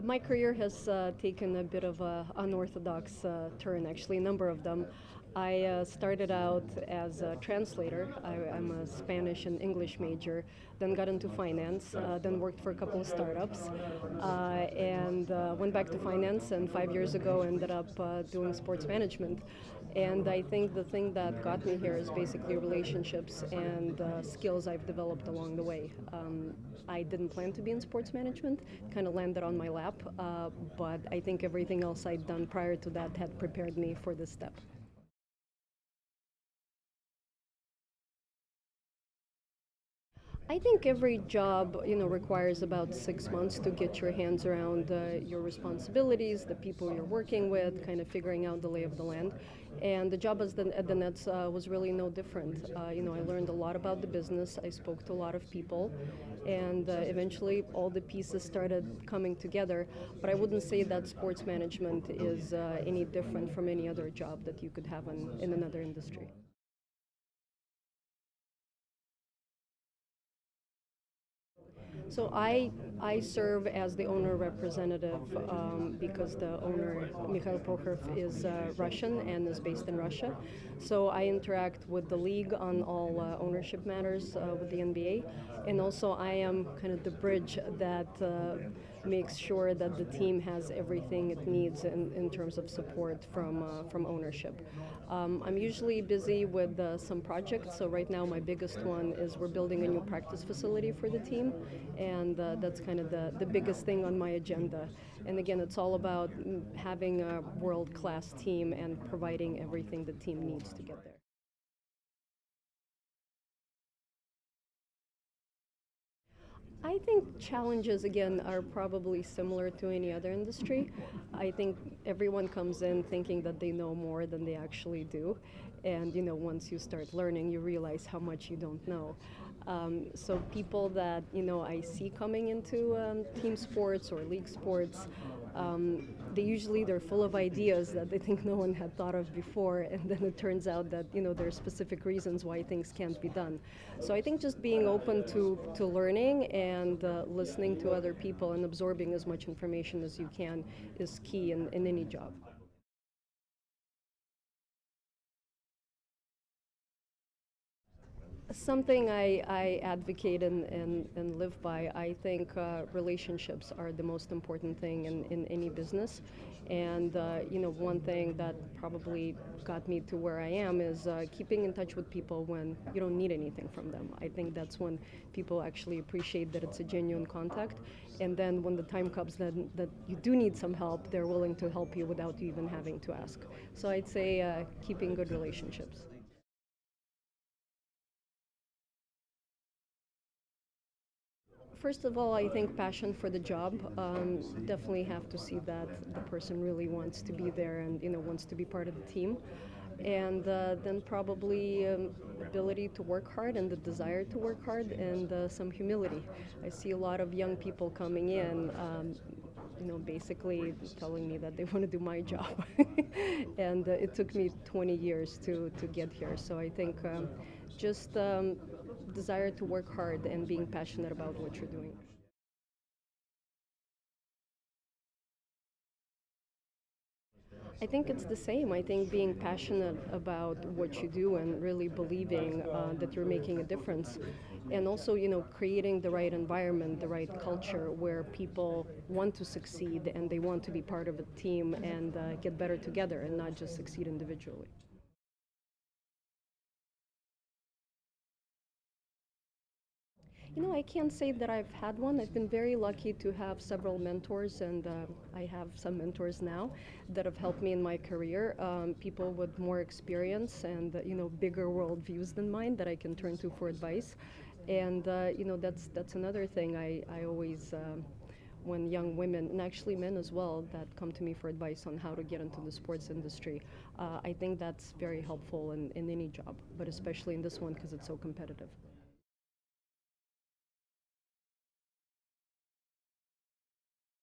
My career has taken a bit of a unorthodox turn, actually, a number of them. I started out as a translator. I'm a Spanish and English major, then got into finance, then worked for a couple of startups, and went back to finance, and 5 years ago ended up doing sports management. And I think the thing that got me here is basically relationships and skills I've developed along the way. I didn't plan to be in sports management, kind of landed on my lap, but I think everything else I'd done prior to that had prepared me for this step. I think every job, requires about 6 months to get your hands around your responsibilities, the people you're working with, kind of figuring out the lay of the land. And the job at the Nets was really no different. I learned a lot about the business. I spoke to a lot of people, and eventually all the pieces started coming together. But I wouldn't say that sports management is any different from any other job that you could have in another industry. So I serve as the owner representative because the owner, Mikhail Prokhorov, is Russian and is based in Russia. So I interact with the league on all ownership matters with the NBA. And also I am kind of the bridge that makes sure that the team has everything it needs in terms of support from ownership. I'm usually busy with some projects. So right now my biggest one is we're building a new practice facility for the team, and that's kind of the biggest thing on my agenda. And again, it's all about having a world-class team and providing everything the team needs to get there. I think challenges, again, are probably similar to any other industry. I think everyone comes in thinking that they know more than they actually do. And, once you start learning, you realize how much you don't know. So people that, I see coming into team sports or league sports, they're full of ideas that they think no one had thought of before, and then it turns out that there are specific reasons why things can't be done. So I think just being open to learning and listening to other people and absorbing as much information as you can is key in any job. Something I advocate and live by. I think relationships are the most important thing in any business. And, one thing that probably got me to where I am is keeping in touch with people when you don't need anything from them. I think that's when people actually appreciate that it's a genuine contact. And then when the time comes that you do need some help, they're willing to help you without you even having to ask. So I'd say keeping good relationships. First of all, I think passion for the job. Definitely have to see that the person really wants to be there and wants to be part of the team, and then probably ability to work hard and the desire to work hard and some humility. I see a lot of young people coming in. Basically telling me that they want to do my job. And it took me 20 years to get here. So I think just desire to work hard and being passionate about what you're doing. I think it's the same. I think being passionate about what you do and really believing that you're making a difference. And also, creating the right environment, the right culture where people want to succeed and they want to be part of a team and get better together and not just succeed individually. I can't say that I've had one. I've been very lucky to have several mentors, and I have some mentors now that have helped me in my career. People with more experience and bigger world views than mine that I can turn to for advice. And that's another thing I always. When young women, and actually men as well, that come to me for advice on how to get into the sports industry, I think that's very helpful in any job, but especially in this one because it's so competitive.